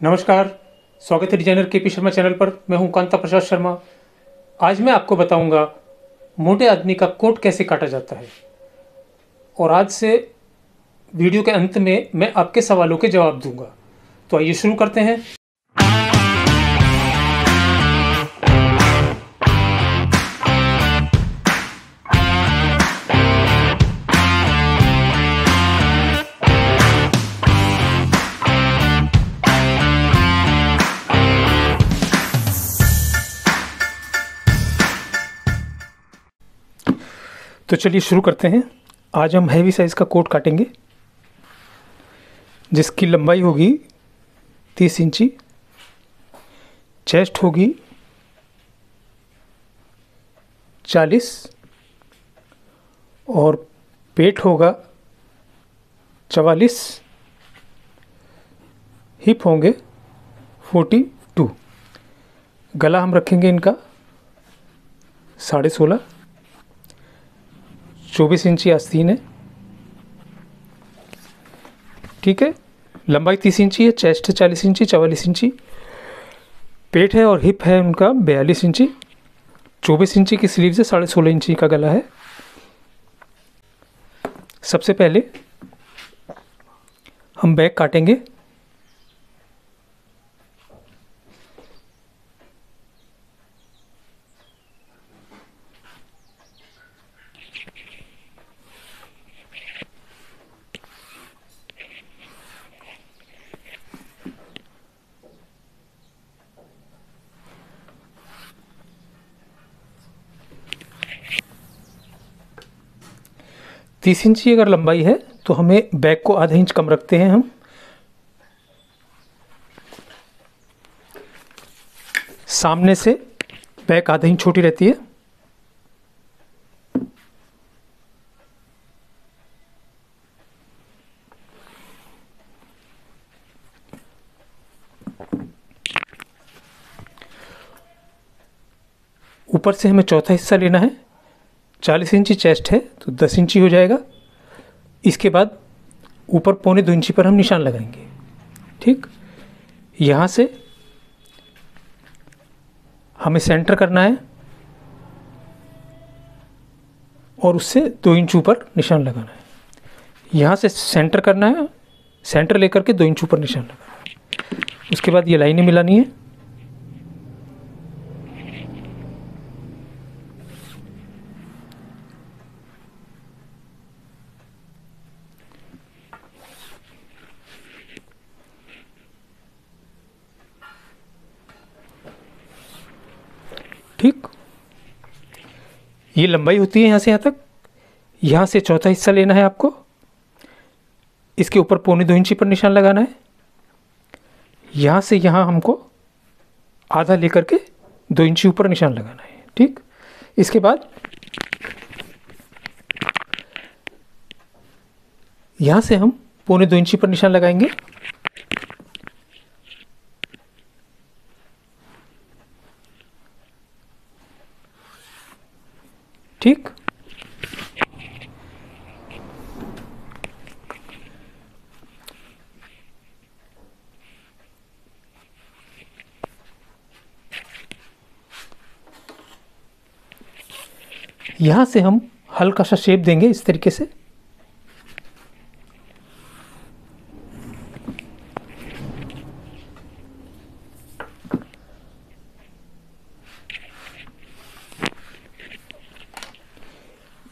नमस्कार। स्वागत है डिजाइनर केपी शर्मा चैनल पर। मैं हूं कांता प्रसाद शर्मा। आज मैं आपको बताऊंगा मोटे आदमी का कोट कैसे काटा जाता है, और आज से वीडियो के अंत में मैं आपके सवालों के जवाब दूंगा। तो आइए शुरू करते हैं। तो चलिए शुरू करते हैं। आज हम हैवी साइज़ का कोट काटेंगे जिसकी लंबाई होगी 30 इंची, चेस्ट होगी 40 और पेट होगा 44, हिप होंगे 42। गला हम रखेंगे इनका 16.5, 24 इंची आस्तीन है। ठीक है, लंबाई 30 इंची है, चेस्ट है 40 इंची, 44 इंची, पेट है और हिप है उनका 42 इंची, 24 इंची की स्लीव से 16.5 इंची का गला है। सबसे पहले हम बैक काटेंगे। तीस इंची अगर लंबाई है तो हमें बैक को आधा इंच कम रखते हैं हम। सामने से बैक आधा इंच छोटी रहती है। ऊपर से हमें चौथा हिस्सा लेना है। 40 इंची चेस्ट है तो 10 इंची हो जाएगा। इसके बाद ऊपर 1.25 इंची पर हम निशान लगाएंगे। ठीक, यहाँ से हमें सेंटर करना है और उससे 2 इंच ऊपर निशान लगाना है। यहाँ से सेंटर करना है, सेंटर लेकर के 2 इंच ऊपर निशान लगाना है। उसके बाद ये लाइनें मिलानी है। ठीक, ये लंबाई होती है यहाँ से यहाँ तक। यहाँ से चौथा हिस्सा लेना है आपको, इसके ऊपर 1.25 इंची पर निशान लगाना है। यहाँ से यहाँ हमको आधा लेकर के 2 इंची ऊपर निशान लगाना है। ठीक, इसके बाद यहाँ से हम 1.25 इंची पर निशान लगाएंगे। ठीक, यहाँ से हम हल्का सा शेप देंगे इस तरीके से।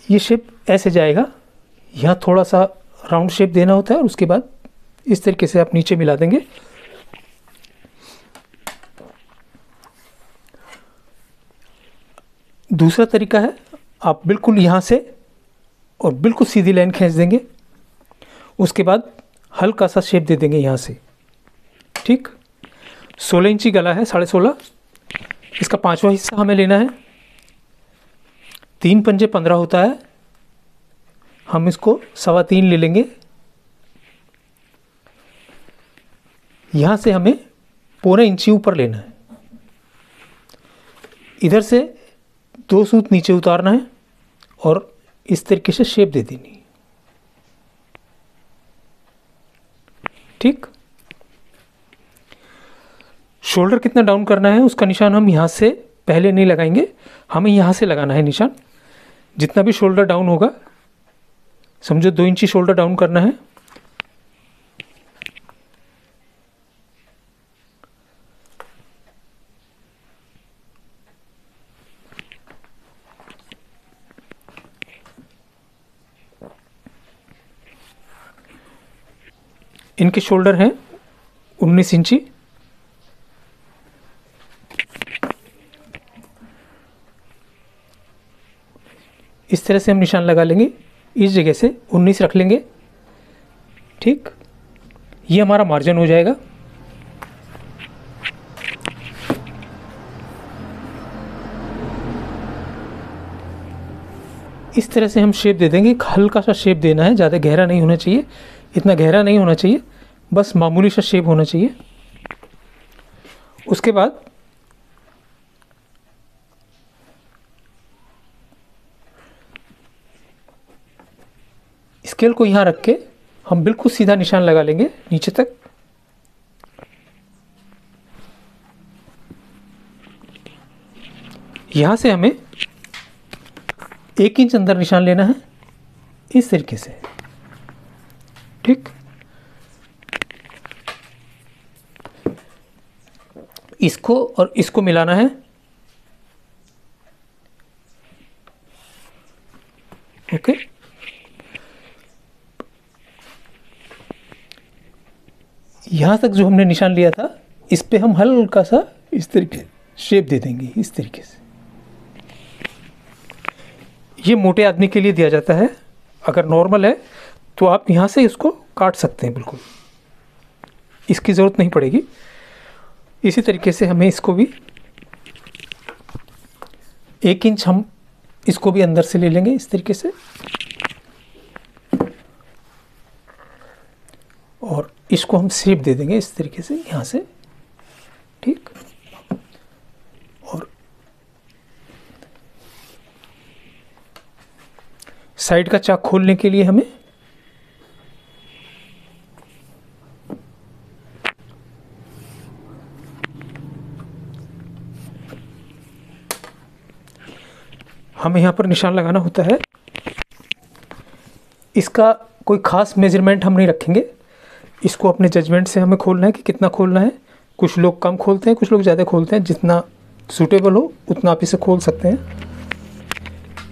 ये शेप ऐसे जाएगा। यहाँ थोड़ा सा राउंड शेप देना होता है और उसके बाद इस तरीके से आप नीचे मिला देंगे। दूसरा तरीका है, आप बिल्कुल यहाँ से और बिल्कुल सीधी लाइन खींच देंगे। उसके बाद हल्का सा शेप दे देंगे यहाँ से। ठीक, 16 इंची गला है, 16.5। इसका 5वां हिस्सा हमें लेना है। 3 पंजे 15 होता है, हम इसको 3.25 ले लेंगे। यहाँ से हमें 1.25 इंची ऊपर लेना है। इधर से 2 सूत नीचे उतारना है और इस तरीके से शेप दे देनी है। ठीक, शोल्डर कितना डाउन करना है उसका निशान हम यहाँ से पहले नहीं लगाएंगे, हमें यहाँ से लगाना है निशान। जितना भी शोल्डर डाउन होगा, समझो 2 इंची शोल्डर डाउन करना है। इनके शोल्डर हैं 19 इंची। इस तरह से हम निशान लगा लेंगे, इस जगह से 19 रख लेंगे। ठीक, ये हमारा मार्जिन हो जाएगा। इस तरह से हम शेप दे देंगे। हल्का सा शेप देना है, ज़्यादा गहरा नहीं होना चाहिए, इतना गहरा नहीं होना चाहिए, बस मामूली सा शेप होना चाहिए। उसके बाद स्केल को यहाँ रख के हम बिल्कुल सीधा निशान लगा लेंगे नीचे तक। यहाँ से हमें 1 इंच अंदर निशान लेना है, इस तरीके से। ठीक, इसको और इसको मिलाना है। ओके, यहाँ तक जो हमने निशान लिया था, इस पे हम हल्का सा इस तरीके शेप दे देंगे, इस तरीके से। ये मोटे आदमी के लिए दिया जाता है, अगर नॉर्मल है तो आप यहाँ से इसको काट सकते हैं, बिल्कुल इसकी ज़रूरत नहीं पड़ेगी। इसी तरीके से हमें इसको भी 1 इंच हम इसको भी अंदर से ले लेंगे, इस तरीके से। और इसको हम शेप दे देंगे इस तरीके से यहाँ से। ठीक, और साइड का चाक खोलने के लिए हमें यहाँ पर निशान लगाना होता है। इसका कोई ख़ास मेजरमेंट हम नहीं रखेंगे, इसको अपने जजमेंट से हमें खोलना है कि कितना खोलना है। कुछ लोग कम खोलते हैं, कुछ लोग ज़्यादा खोलते हैं, जितना सूटेबल हो उतना आप इसे खोल सकते हैं।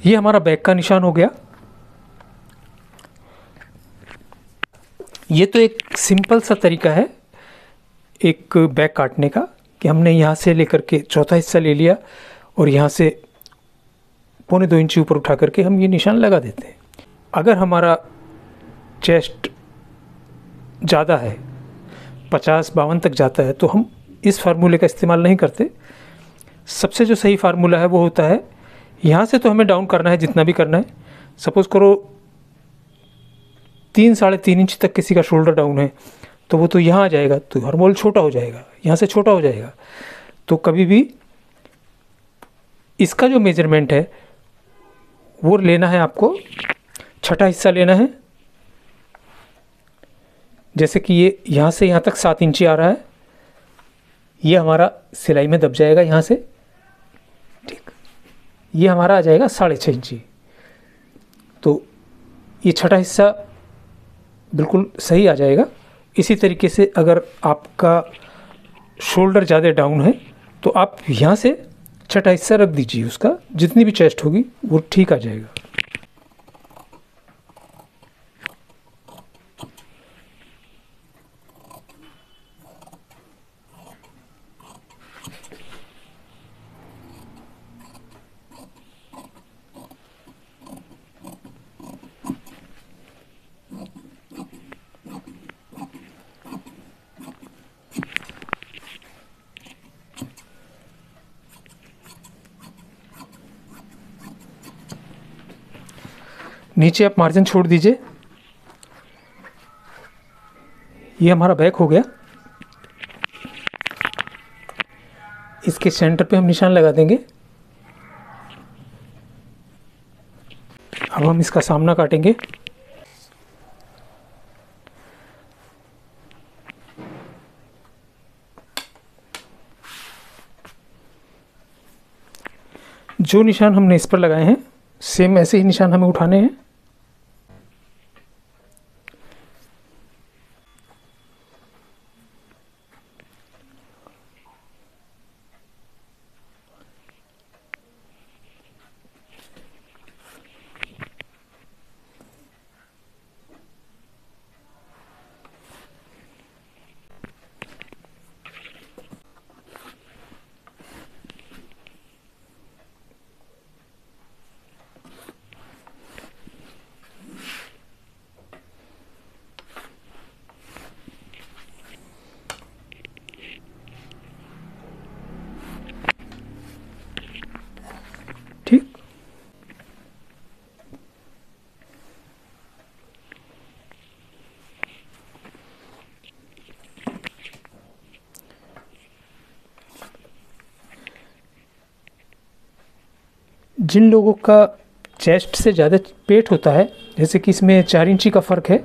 ये हमारा बैक का निशान हो गया। ये तो एक सिंपल सा तरीका है एक बैक काटने का, कि हमने यहाँ से लेकर के चौथा हिस्सा ले लिया और यहाँ से 1.25 इंची ऊपर उठा करके हम ये निशान लगा देते हैं। अगर हमारा चेस्ट ज़्यादा है, 50-52 तक जाता है, तो हम इस फार्मूले का इस्तेमाल नहीं करते। सबसे जो सही फार्मूला है वो होता है, यहाँ से तो हमें डाउन करना है जितना भी करना है। सपोज़ करो 3-3.5 इंच तक किसी का शोल्डर डाउन है, तो वो तो यहाँ आ जाएगा, तो हर्मोल छोटा हो जाएगा, यहाँ से छोटा हो जाएगा। तो कभी भी इसका जो मेजरमेंट है वो लेना है आपको, छठा हिस्सा लेना है। जैसे कि ये यहाँ से यहाँ तक 7 इंची आ रहा है, ये हमारा सिलाई में दब जाएगा यहाँ से। ठीक, ये हमारा आ जाएगा 6.5 इंची। तो ये छठा हिस्सा बिल्कुल सही आ जाएगा। इसी तरीके से अगर आपका शोल्डर ज़्यादा डाउन है तो आप यहाँ से छठा हिस्सा रख दीजिए, उसका जितनी भी चेस्ट होगी वो ठीक आ जाएगा। नीचे आप मार्जिन छोड़ दीजिए। ये हमारा बैक हो गया। इसके सेंटर पे हम निशान लगा देंगे। अब हम इसका सामना काटेंगे। जो निशान हमने इस पर लगाए हैं सेम ऐसे ही निशान हमें उठाने हैं। ठीक, जिन लोगों का चेस्ट से ज़्यादा पेट होता है, जैसे कि इसमें 4 इंची का फ़र्क है,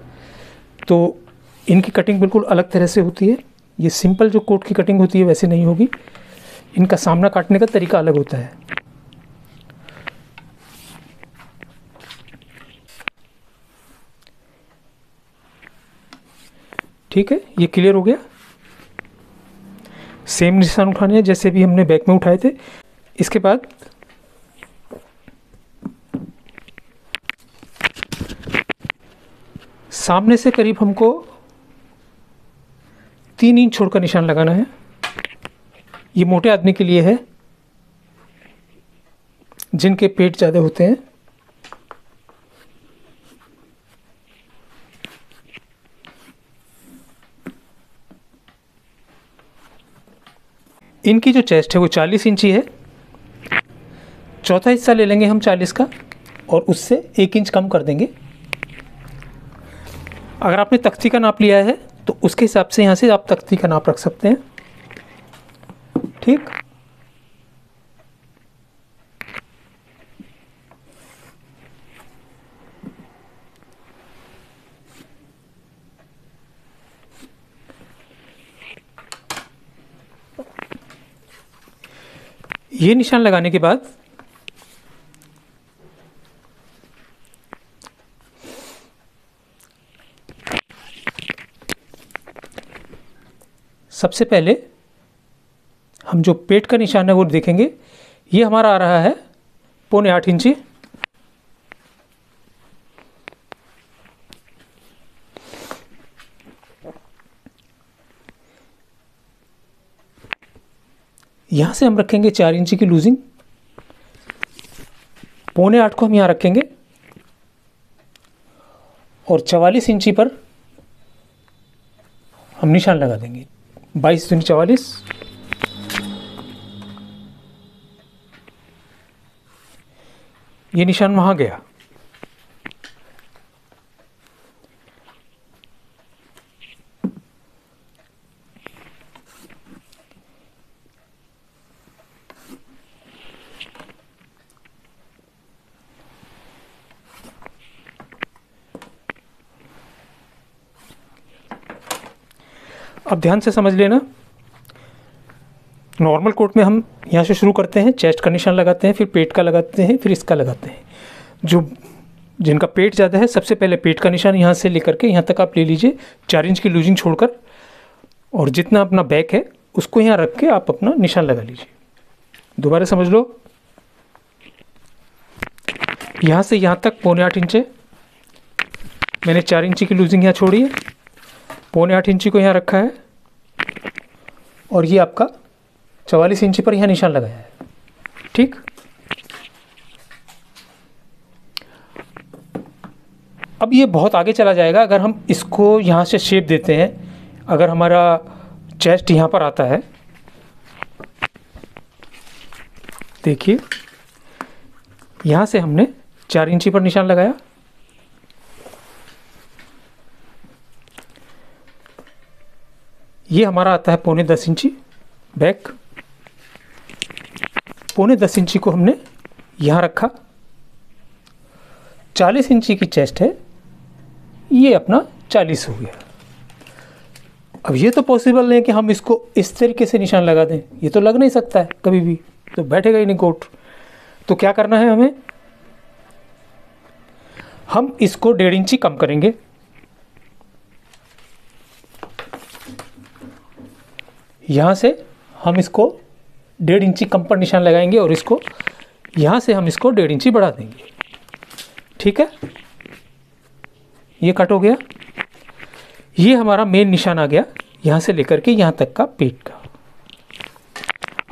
तो इनकी कटिंग बिल्कुल अलग तरह से होती है। ये सिंपल जो कोट की कटिंग होती है वैसे नहीं होगी, इनका सामना काटने का तरीका अलग होता है। ठीक है, ये क्लियर हो गया। सेम निशान उठाने हैं जैसे भी हमने बैक में उठाए थे। इसके बाद सामने से करीब हमको 3 इंच छोड़कर निशान लगाना है। ये मोटे आदमी के लिए है, जिनके पेट ज़्यादा होते हैं। इनकी जो चेस्ट है वो 40 इंची है। चौथा हिस्सा ले लेंगे हम 40 का और उससे 1 इंच कम कर देंगे। अगर आपने तख्ती का नाप लिया है तो उसके हिसाब से यहाँ से आप तख्ती का नाप रख सकते हैं। ठीक, ये निशान लगाने के बाद सबसे पहले हम जो पेट का निशान है वो देखेंगे। ये हमारा आ रहा है 7.25 इंची। यहाँ से हम रखेंगे 4 इंची की लूजिंग। 7.25 को हम यहाँ रखेंगे और 44 इंची पर हम निशान लगा देंगे। 22 दूनी 44। ये निशान वहाँ गया। अब ध्यान से समझ लेना, नॉर्मल कोट में हम यहाँ से शुरू करते हैं, चेस्ट का निशान लगाते हैं, फिर पेट का लगाते हैं, फिर इसका लगाते हैं। जो जिनका पेट ज़्यादा है सबसे पहले पेट का निशान यहाँ से लेकर के यहाँ तक आप ले लीजिए 4 इंच की लूजिंग छोड़कर, और जितना अपना बैक है उसको यहाँ रख के आप अपना निशान लगा लीजिए। दोबारा समझ लो, यहाँ से यहाँ तक 7.25 इंच है। मैंने 4 इंची की लूजिंग यहाँ छोड़ी है, 7.25 इंची को यहाँ रखा है और ये आपका 44 इंची पर यहाँ निशान लगाया है। ठीक, अब ये बहुत आगे चला जाएगा अगर हम इसको यहाँ से शेप देते हैं। अगर हमारा चेस्ट यहाँ पर आता है, देखिए यहाँ से हमने 4 इंची पर निशान लगाया, ये हमारा आता है 9.25 इंची बैक। 9.25 इंची को हमने यहाँ रखा, 40 इंची की चेस्ट है, ये अपना 40 हो गया। अब ये तो पॉसिबल नहीं है कि हम इसको इस तरीके से निशान लगा दें, ये तो लग नहीं सकता है कभी भी, तो बैठेगा ही नहीं कोट। तो क्या करना है हमें, हम इसको 1.5 इंची कम करेंगे। यहाँ से हम इसको 1.5 इंची कम पर निशान लगाएंगे और इसको यहाँ से हम इसको 1.5 इंची बढ़ा देंगे। ठीक है, ये कट हो गया। ये हमारा मेन निशान आ गया, यहाँ से लेकर के यहाँ तक का पेट का।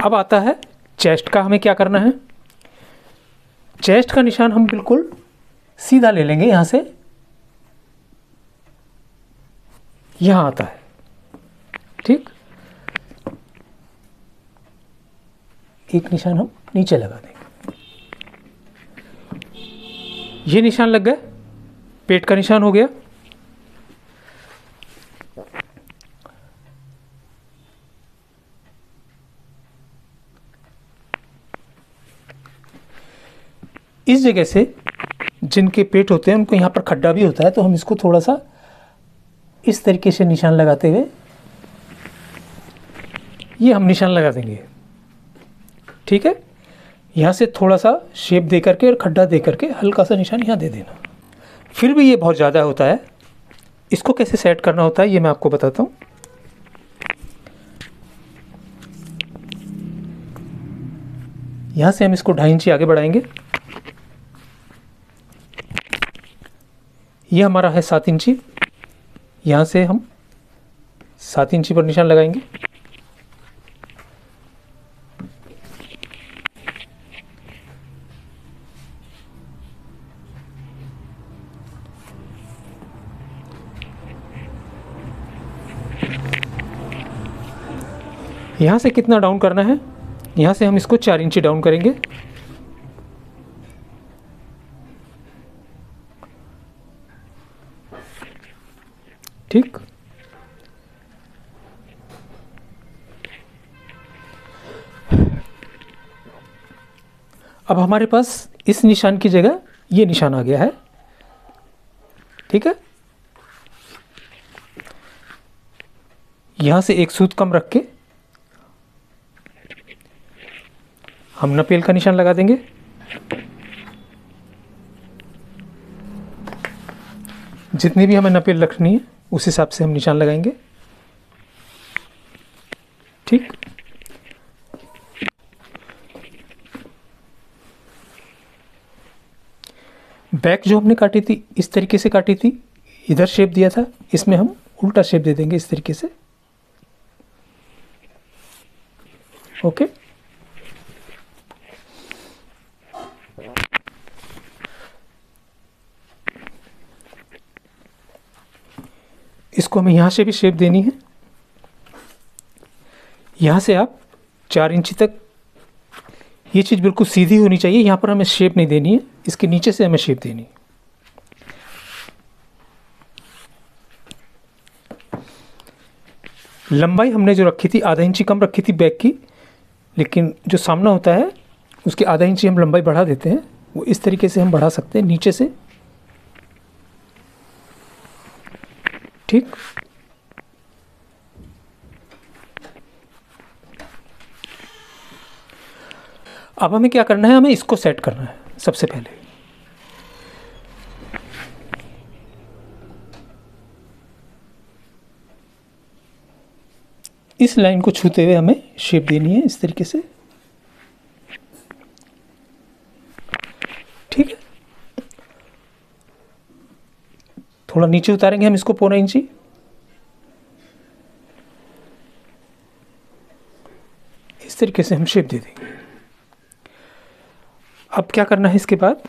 अब आता है चेस्ट का। हमें क्या करना है, चेस्ट का निशान हम बिल्कुल सीधा ले लेंगे। यहाँ से यहाँ आता है, ठीक। एक निशान हम नीचे लगा देंगे। ये निशान लग गए, पेट का निशान हो गया। इस जगह से जिनके पेट होते हैं उनको यहाँ पर खड्डा भी होता है, तो हम इसको थोड़ा सा इस तरीके से निशान लगाते हुए ये हम निशान लगा देंगे। ठीक है, यहाँ से थोड़ा सा शेप दे करके और खड्डा दे करके हल्का सा निशान यहाँ दे देना। फिर भी ये बहुत ज़्यादा होता है, इसको कैसे सेट करना होता है ये मैं आपको बताता हूँ। यहाँ से हम इसको 2.5 इंची आगे बढ़ाएंगे। ये हमारा है 7 इंची, यहाँ से हम 7 इंची पर निशान लगाएंगे। यहाँ से कितना डाउन करना है, यहाँ से हम इसको 4 इंची डाउन करेंगे। ठीक, अब हमारे पास इस निशान की जगह ये निशान आ गया है। ठीक है, यहाँ से एक सूत कम रख के हम नपेल का निशान लगा देंगे। जितनी भी हमें नपेल रखनी है उस हिसाब से हम निशान लगाएंगे। ठीक, बैक जो हमने काटी थी इस तरीके से काटी थी, इधर शेप दिया था, इसमें हम उल्टा शेप दे देंगे इस तरीके से। ओके, इसको हमें यहाँ से भी शेप देनी है। यहाँ से आप 4 इंची तक, ये चीज़ बिल्कुल सीधी होनी चाहिए। यहाँ पर हमें शेप नहीं देनी है, इसके नीचे से हमें शेप देनी है। लंबाई हमने जो रखी थी 0.5 इंची कम रखी थी बैक की, लेकिन जो सामना होता है उसकी 0.5 इंची हम लंबाई बढ़ा देते हैं। वो इस तरीके से हम बढ़ा सकते हैं नीचे से। ठीक, अब हमें क्या करना है, हमें इसको सेट करना है सबसे पहले। इस लाइन को छूते हुए हमें शेप देनी है इस तरीके से। ठीक है, थोड़ा नीचे उतारेंगे हम इसको 0.25 इंची। इस तरीके से हम शेप दे देंगे। अब क्या करना है इसके बाद,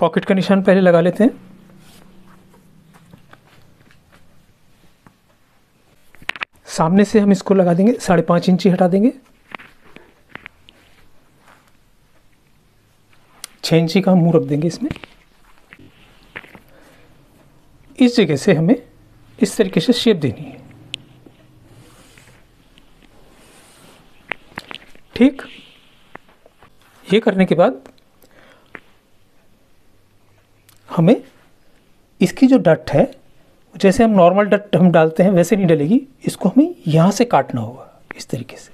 पॉकेट का निशान पहले लगा लेते हैं। सामने से हम इसको लगा देंगे, 5.5 इंची हटा देंगे। 6 इंची का हम मुंह रख देंगे इसमें। इस जगह से हमें इस तरीके से शेप देनी है। ठीक, ये करने के बाद हमें इसकी जो डट है जैसे हम नॉर्मल डट हम डालते हैं वैसे नहीं डलेगी, इसको हमें यहाँ से काटना होगा इस तरीके से।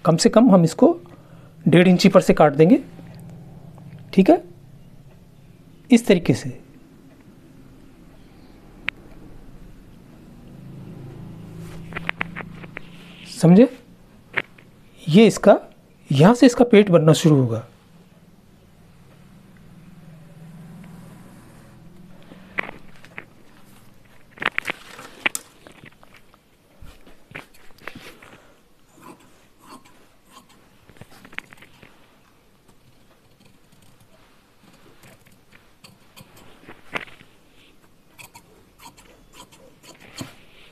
कम से कम हम इसको 1.5 इंची पर से काट देंगे, ठीक है, इस तरीके से। समझे? ये इसका यहाँ से इसका पेट बनना शुरू होगा।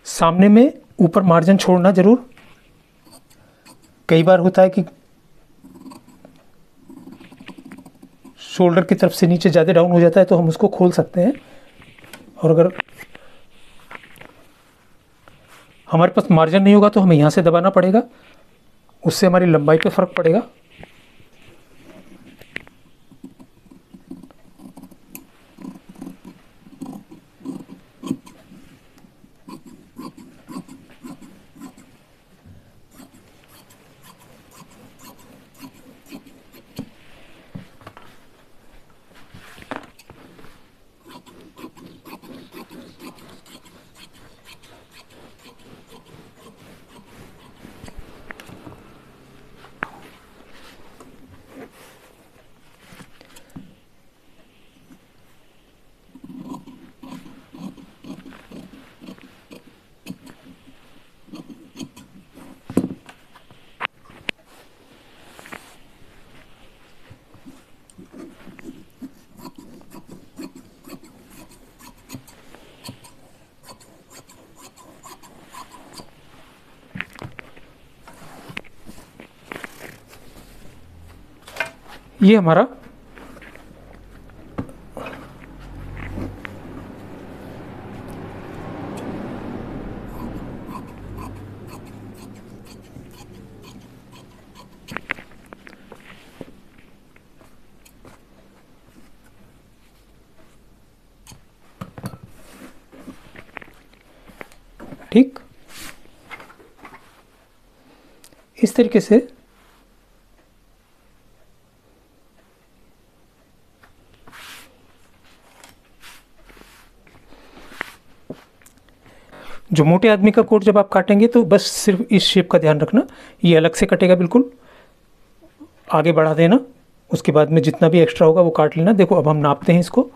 सामने में ऊपर मार्जिन छोड़ना ज़रूर। कई बार होता है कि शोल्डर की तरफ से नीचे ज़्यादा डाउन हो जाता है, तो हम उसको खोल सकते हैं। और अगर हमारे पास मार्जिन नहीं होगा तो हमें यहाँ से दबाना पड़ेगा, उससे हमारी लंबाई पे फ़र्क पड़ेगा। ये हमारा ठीक इस तरीके से जो मोटे आदमी का कोट जब आप काटेंगे तो बस सिर्फ इस शेप का ध्यान रखना, ये अलग से कटेगा बिल्कुल। आगे बढ़ा देना, उसके बाद में जितना भी एक्स्ट्रा होगा वो काट लेना। देखो अब हम नापते हैं इसको।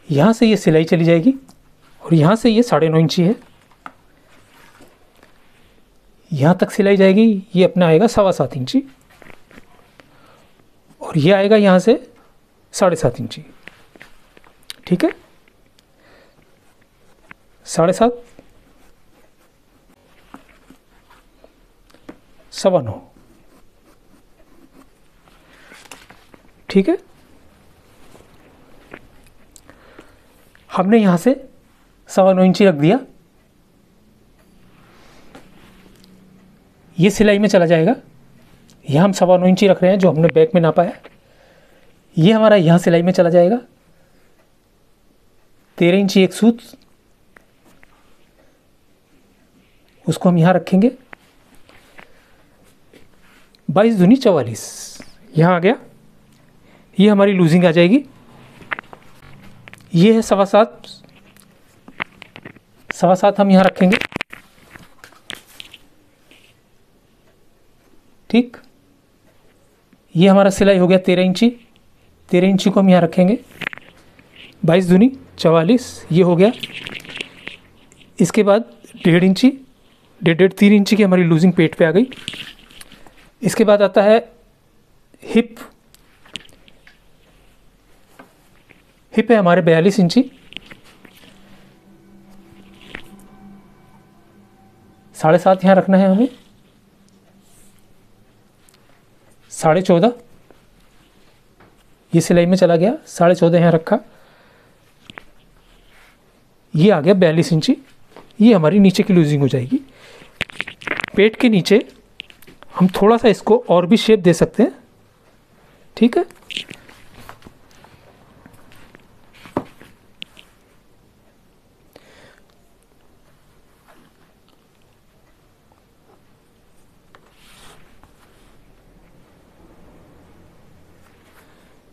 यहाँ से ये सिलाई चली जाएगी और यहाँ से ये 9.5 इंची है, यहाँ तक सिलाई जाएगी। ये अपना आएगा 7.25 इंची और ये आएगा यहाँ से 7.5 इंची, ठीक है। 7.5, 9.25, ठीक है। हमने यहाँ से 9.25 इंची रख दिया, ये सिलाई में चला जाएगा। यहाँ हम 9.25 इंची रख रहे हैं जो हमने बैक में नापा है, ये हमारा यहाँ सिलाई में चला जाएगा। 13 इंची एक सूत, उसको हम यहाँ रखेंगे। 22 दूनी 44 यहाँ आ गया। ये हमारी लूजिंग आ जाएगी। ये है 7.25 हम यहाँ रखेंगे, ठीक। ये हमारा सिलाई हो गया 13 इंची। 13 इंची को हम यहाँ रखेंगे। 22 दूनी 44 ये हो गया। इसके बाद 1.5 इंची, 3 इंची की हमारी लूजिंग पेट पे आ गई। इसके बाद आता है हिप। हिप है हमारे 42 इंची। 7.5 यहाँ रखना है हमें। 14.5 ये सिलाई में चला गया। 14.5 यहाँ रखा। ये आ गया 42 इंची। ये हमारी नीचे की लूजिंग हो जाएगी। पेट के नीचे हम थोड़ा सा इसको और भी शेप दे सकते हैं, ठीक है।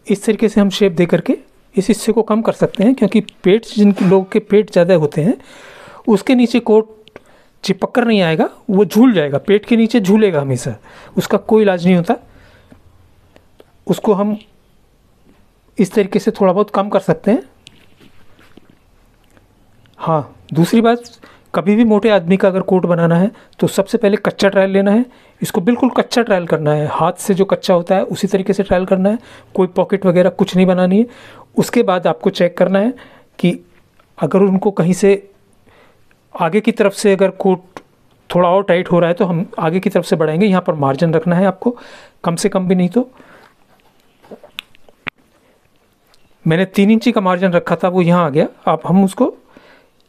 इस तरीके से हम शेप दे करके इस हिस्से को कम कर सकते हैं, क्योंकि पेट, जिन लोगों के पेट ज़्यादा होते हैं उसके नीचे कोट चिपक कर नहीं आएगा, वो झूल जाएगा, पेट के नीचे झूलेगा हमेशा, उसका कोई इलाज नहीं होता। उसको हम इस तरीके से थोड़ा बहुत कम कर सकते हैं। हाँ, दूसरी बात, कभी भी मोटे आदमी का अगर कोट बनाना है तो सबसे पहले कच्चा ट्रायल लेना है। इसको बिल्कुल कच्चा ट्रायल करना है, हाथ से जो कच्चा होता है उसी तरीके से ट्रायल करना है। कोई पॉकेट वगैरह कुछ नहीं बनानी है। उसके बाद आपको चेक करना है कि अगर उनको कहीं से आगे की तरफ से अगर कोट थोड़ा और टाइट हो रहा है तो हम आगे की तरफ से बढ़ाएंगे। यहाँ पर मार्जिन रखना है आपको, कम से कम भी नहीं तो। मैंने 3 इंची का मार्जिन रखा था, वो यहाँ आ गया। अब हम उसको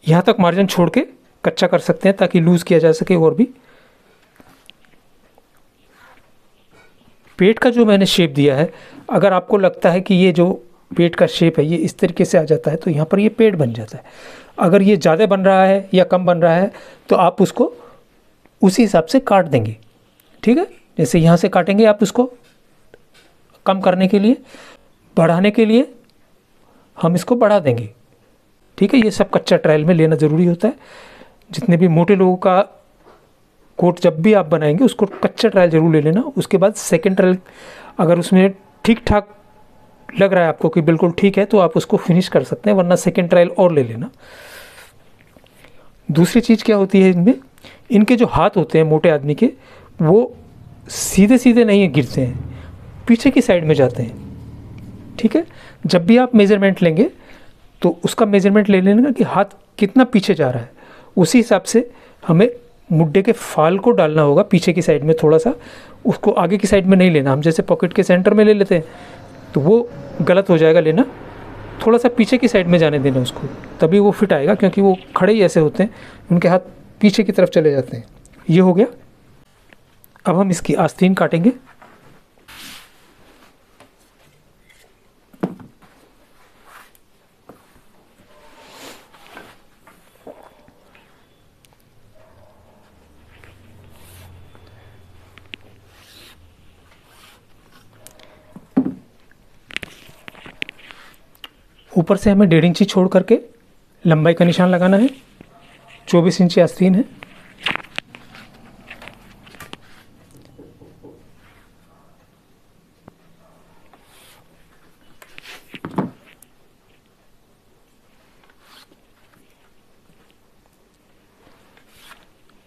यहाँ तक मार्जिन छोड़ के कच्चा कर सकते हैं ताकि लूज़ किया जा सके। और भी पेट का जो मैंने शेप दिया है, अगर आपको लगता है कि ये जो पेट का शेप है ये इस तरीके से आ जाता है तो यहाँ पर ये पेट बन जाता है। अगर ये ज़्यादा बन रहा है या कम बन रहा है तो आप उसको उसी हिसाब से काट देंगे, ठीक है। जैसे यहाँ से काटेंगे आप उसको कम करने के लिए, बढ़ाने के लिए हम इसको बढ़ा देंगे, ठीक है। ये सब कच्चा ट्रायल में लेना ज़रूरी होता है। जितने भी मोटे लोगों का कोट जब भी आप बनाएंगे उसको कच्चा ट्रायल ज़रूर ले लेना। उसके बाद सेकंड ट्रायल अगर उसमें ठीक ठाक लग रहा है आपको कि बिल्कुल ठीक है तो आप उसको फिनिश कर सकते हैं, वरना सेकंड ट्रायल और ले लेना। दूसरी चीज़ क्या होती है इनमें, इनके जो हाथ होते हैं मोटे आदमी के, वो सीधे सीधे नहीं गिरते हैं, पीछे की साइड में जाते हैं, ठीक है। जब भी आप मेज़रमेंट लेंगे तो उसका मेज़रमेंट ले लेना कि हाथ कितना पीछे जा रहा है। उसी हिसाब से हमें मुड्डे के फाल को डालना होगा पीछे की साइड में थोड़ा सा, उसको आगे की साइड में नहीं लेना। हम जैसे पॉकेट के सेंटर में ले लेते हैं तो वो गलत हो जाएगा लेना। थोड़ा सा पीछे की साइड में जाने देना उसको, तभी वो फिट आएगा, क्योंकि वो खड़े ही ऐसे होते हैं, उनके हाथ पीछे की तरफ चले जाते हैं। ये हो गया। अब हम इसकी आस्तीन काटेंगे। ऊपर से हमें 1.5 इंची छोड़ करके लंबाई का निशान लगाना है। 24 इंची आस्तीन है।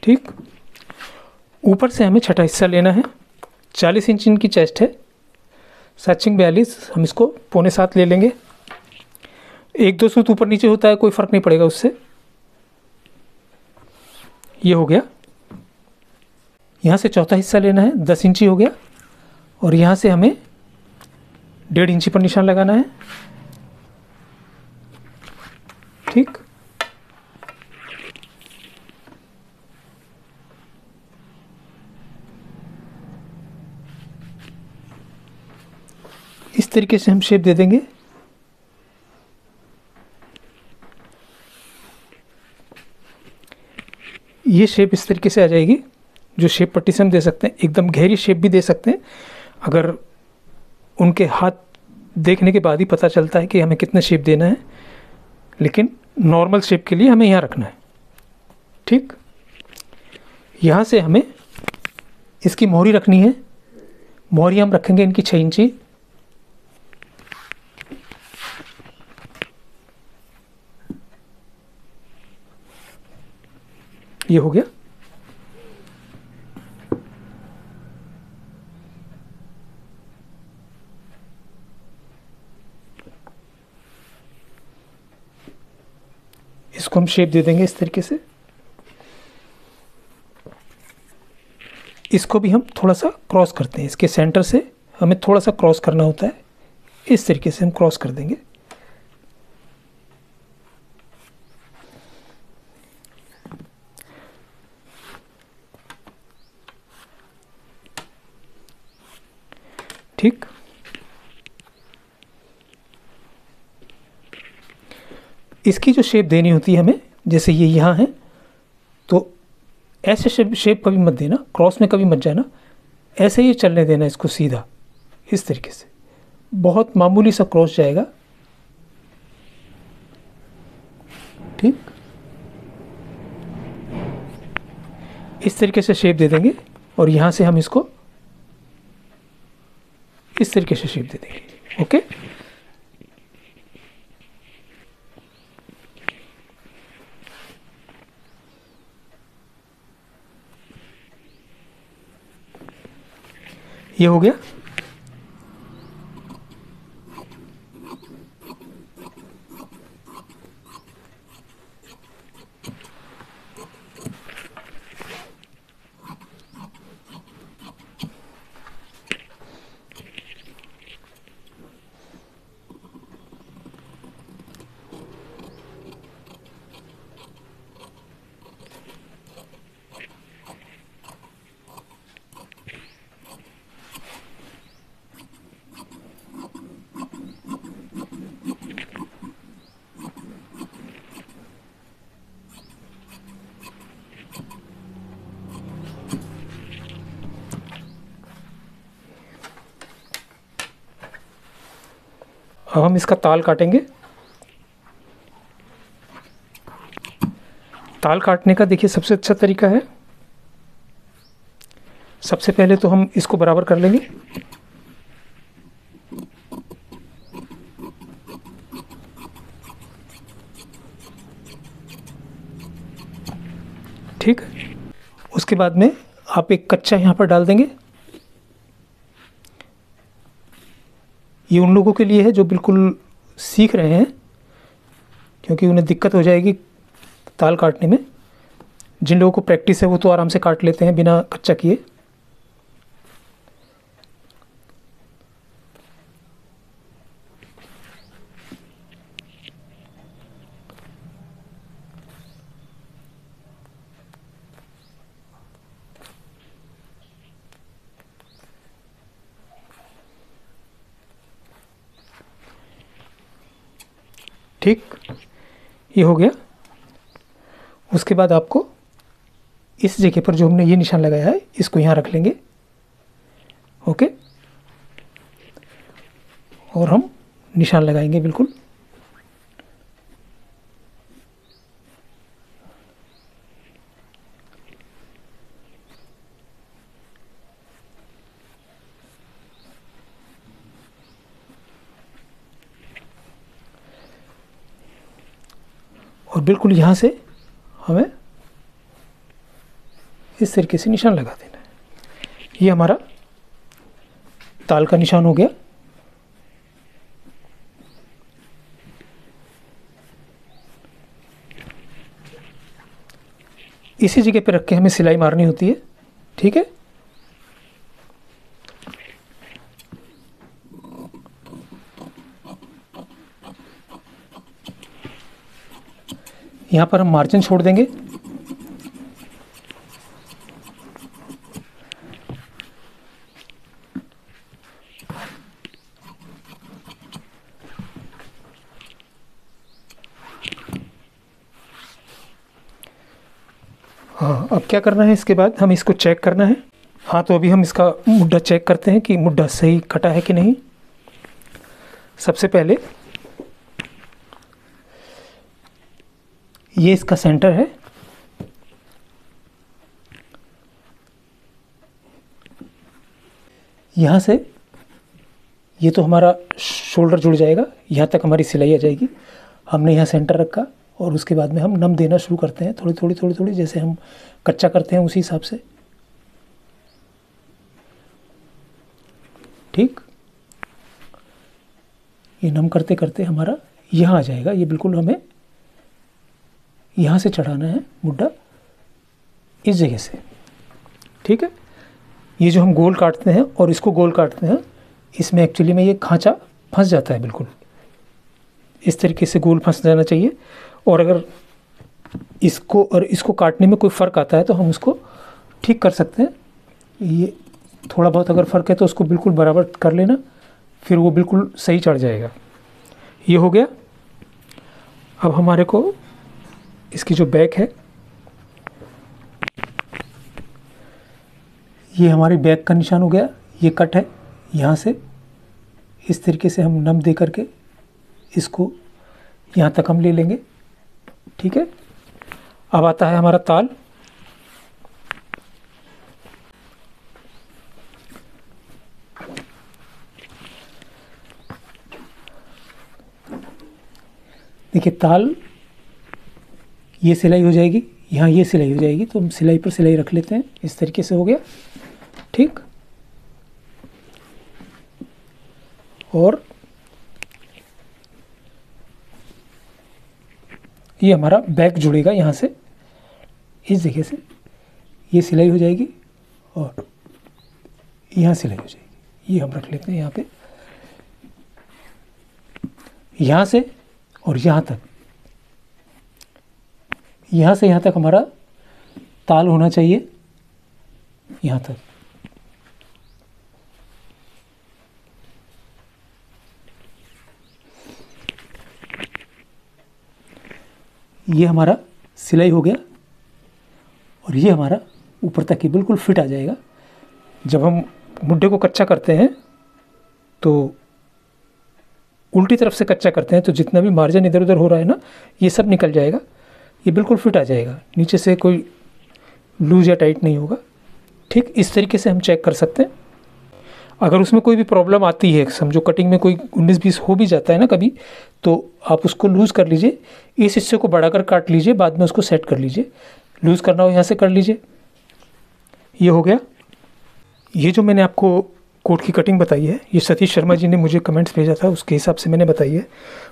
ठीक, ऊपर से हमें छठा हिस्सा लेना है। 40 इंच इनकी चेस्ट है, 7×42, हम इसको 6.25 ले लेंगे। 1-2 सूत ऊपर नीचे होता है, कोई फ़र्क नहीं पड़ेगा उससे। ये हो गया। यहाँ से चौथा हिस्सा लेना है, 10 इंची हो गया, और यहाँ से हमें 1.5 इंची पर निशान लगाना है, ठीक। इस तरीके से हम शेप दे देंगे। ये शेप इस तरीके से आ जाएगी। जो शेप पट्टी से हम दे सकते हैं, एकदम गहरी शेप भी दे सकते हैं, अगर उनके हाथ देखने के बाद ही पता चलता है कि हमें कितना शेप देना है, लेकिन नॉर्मल शेप के लिए हमें यहाँ रखना है, ठीक। यहाँ से हमें इसकी मोहरी रखनी है। मोहरी हम रखेंगे इनकी 6 इंची। ये हो गया। इसको हम शेप दे देंगे इस तरीके से। इसको भी हम थोड़ा सा क्रॉस करते हैं, इसके सेंटर से हमें थोड़ा सा क्रॉस करना होता है। इस तरीके से हम क्रॉस कर देंगे। ठीक। इसकी जो शेप देनी होती है हमें, जैसे ये यहाँ है, तो ऐसे शेप कभी मत देना, क्रॉस में कभी मत जाना, ऐसे ही चलने देना इसको सीधा, इस तरीके से। बहुत मामूली सा क्रॉस जाएगा, ठीक। इस तरीके से शेप दे देंगे और यहाँ से हम इसको इस तरीके से शेप दे देंगे। ओके, ये हो गया। अब हम इसका ताल काटेंगे। ताल काटने का देखिए सबसे अच्छा तरीका है, सबसे पहले तो हम इसको बराबर कर लेंगे। ठीक, उसके बाद में आप एक कच्चा यहाँ पर डाल देंगे। ये उन लोगों के लिए है जो बिल्कुल सीख रहे हैं, क्योंकि उन्हें दिक्कत हो जाएगी ताल काटने में। जिन लोगों को प्रैक्टिस है वो तो आराम से काट लेते हैं बिना कच्चा किए। ठीक, ये हो गया। उसके बाद आपको इस जगह पर जो हमने ये निशान लगाया है इसको यहाँ रख लेंगे। ओके, और हम निशान लगाएंगे बिल्कुल। और बिल्कुल यहाँ से हमें इस तरीके से निशान लगा देना है। ये हमारा ताल का निशान हो गया। इसी जगह पे रख के हमें सिलाई मारनी होती है। ठीक है, यहाँ पर हम मार्जिन छोड़ देंगे। हाँ, अब क्या करना है, इसके बाद हमें इसको चेक करना है। हाँ, तो अभी हम इसका मुड्ढा चेक करते हैं कि मुड्ढा सही कटा है कि नहीं। सबसे पहले ये इसका सेंटर है। यहाँ से ये तो हमारा शोल्डर जुड़ जाएगा, यहाँ तक हमारी सिलाई आ जाएगी। हमने यहाँ सेंटर रखा और उसके बाद में हम नम देना शुरू करते हैं, थोड़ी थोड़ी थोड़ी थोड़ी, जैसे हम कच्चा करते हैं उसी हिसाब से। ठीक, ये नम करते करते हमारा यहाँ आ जाएगा। ये बिल्कुल हमें यहाँ से चढ़ाना है मुड्ढा, इस जगह से। ठीक है, ये जो हम गोल काटते हैं और इसको गोल काटते हैं, इसमें एक्चुअली में ये खांचा फंस जाता है। बिल्कुल इस तरीके से गोल फंस जाना चाहिए। और अगर इसको और इसको काटने में कोई फ़र्क आता है तो हम उसको ठीक कर सकते हैं। ये थोड़ा बहुत अगर फ़र्क है तो उसको बिल्कुल बराबर कर लेना, फिर वो बिल्कुल सही चढ़ जाएगा। ये हो गया। अब हमारे को इसकी जो बैक है, ये हमारी बैक का निशान हो गया। ये कट है, यहाँ से इस तरीके से हम नम दे करके इसको यहाँ तक हम ले लेंगे। ठीक है। अब आता है हमारा ताल। देखिए ताल, ये सिलाई हो जाएगी, यहाँ ये सिलाई हो जाएगी, तो हम सिलाई पर सिलाई रख लेते हैं। इस तरीके से हो गया। ठीक। और ये हमारा बैक जुड़ेगा यहाँ से, इस जगह से ये सिलाई हो जाएगी और यहाँ सिलाई हो जाएगी। ये हम रख लेते हैं यहाँ पे, यहाँ से और यहाँ तक, यहाँ से यहाँ तक हमारा ताल होना चाहिए, यहाँ तक। ये हमारा सिलाई हो गया और ये हमारा ऊपर तक ही बिल्कुल फिट आ जाएगा। जब हम मुड्ढे को कच्चा करते हैं तो उल्टी तरफ से कच्चा करते हैं, तो जितना भी मार्जिन इधर उधर हो रहा है ना, ये सब निकल जाएगा। ये बिल्कुल फिट आ जाएगा, नीचे से कोई लूज या टाइट नहीं होगा। ठीक, इस तरीके से हम चेक कर सकते हैं। अगर उसमें कोई भी प्रॉब्लम आती है, समझो कटिंग में कोई 19-20 हो भी जाता है ना कभी, तो आप उसको लूज़ कर लीजिए, इस हिस्से को बढ़ाकर काट लीजिए, बाद में उसको सेट कर लीजिए। लूज़ करना हो यहाँ से कर लीजिए। ये हो गया। ये जो मैंने आपको कोट की कटिंग बताई है, ये सतीश शर्मा जी ने मुझे कमेंट्स भेजा था, उसके हिसाब से मैंने बताई है।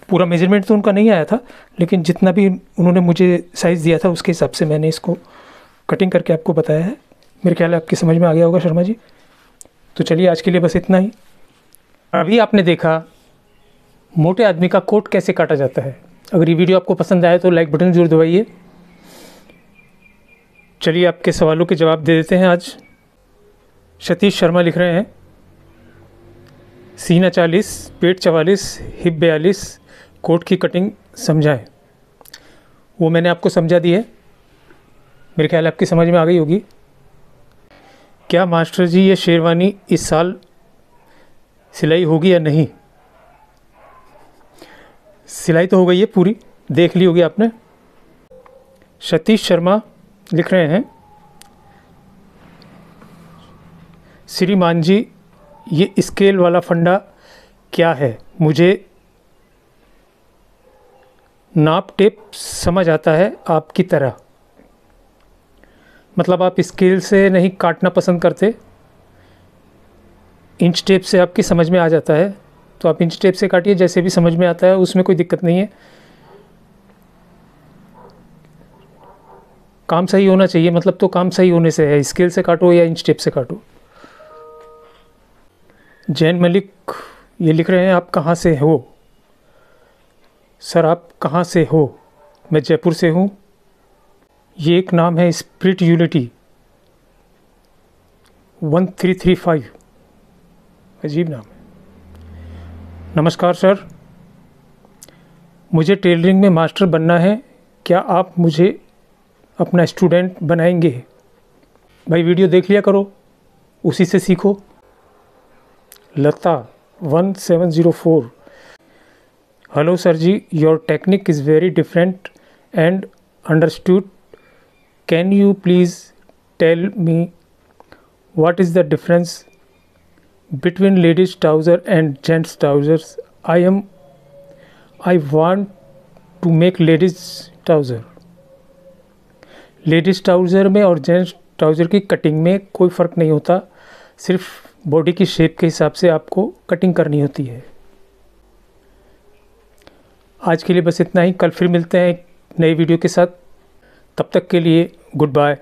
पूरा मेजरमेंट तो उनका नहीं आया था, लेकिन जितना भी उन्होंने मुझे साइज़ दिया था उसके हिसाब से मैंने इसको कटिंग करके आपको बताया है। मेरे ख्याल है आपकी समझ में आ गया होगा शर्मा जी। तो चलिए आज के लिए बस इतना ही। अभी आपने देखा मोटे आदमी का कोट कैसे काटा जाता है। अगर ये वीडियो आपको पसंद आए तो लाइक बटन जरूर दबाइए। चलिए आपके सवालों के जवाब दे देते हैं आज। सतीश शर्मा लिख रहे हैं, सीना 40, पेट 44, हिप 42, कोट की कटिंग समझाएं। वो मैंने आपको समझा दी है, मेरे ख्याल आपकी समझ में आ गई होगी। क्या मास्टर जी ये शेरवानी इस साल सिलाई होगी या नहीं? सिलाई तो हो गई है पूरी, देख ली होगी आपने। सतीश शर्मा लिख रहे हैं, श्रीमान जी ये स्केल वाला फंडा क्या है? मुझे नाप टेप समझ आता है आपकी तरह। मतलब आप स्केल से नहीं काटना पसंद करते, इंच टेप से आपकी समझ में आ जाता है, तो आप इंच टेप से काटिए, जैसे भी समझ में आता है, उसमें कोई दिक्कत नहीं है। काम सही होना चाहिए, मतलब तो काम सही होने से है, स्केल से काटो या इंच टेप से काटो। जैन मलिक ये लिख रहे हैं, आप कहाँ से हो? सर आप कहाँ से हो? मैं जयपुर से हूँ। ये एक नाम है स्पिरिट यूनिटी 1335, अजीब नाम है। नमस्कार सर, मुझे टेलरिंग में मास्टर बनना है, क्या आप मुझे अपना स्टूडेंट बनाएंगे? भाई वीडियो देख लिया करो, उसी से सीखो। Lata 1704, hello sir ji, your technique is very different and understood. Can you please tell me what is the difference between ladies trouser and gents trousers? I want to make ladies trouser। Ladies trouser में और gents trouser की cutting में कोई फ़र्क नहीं होता, सिर्फ body की शेप के हिसाब से आपको कटिंग करनी होती है। आज के लिए बस इतना ही, कल फिर मिलते हैं एक नई वीडियो के साथ। तब तक के लिए गुड बाय।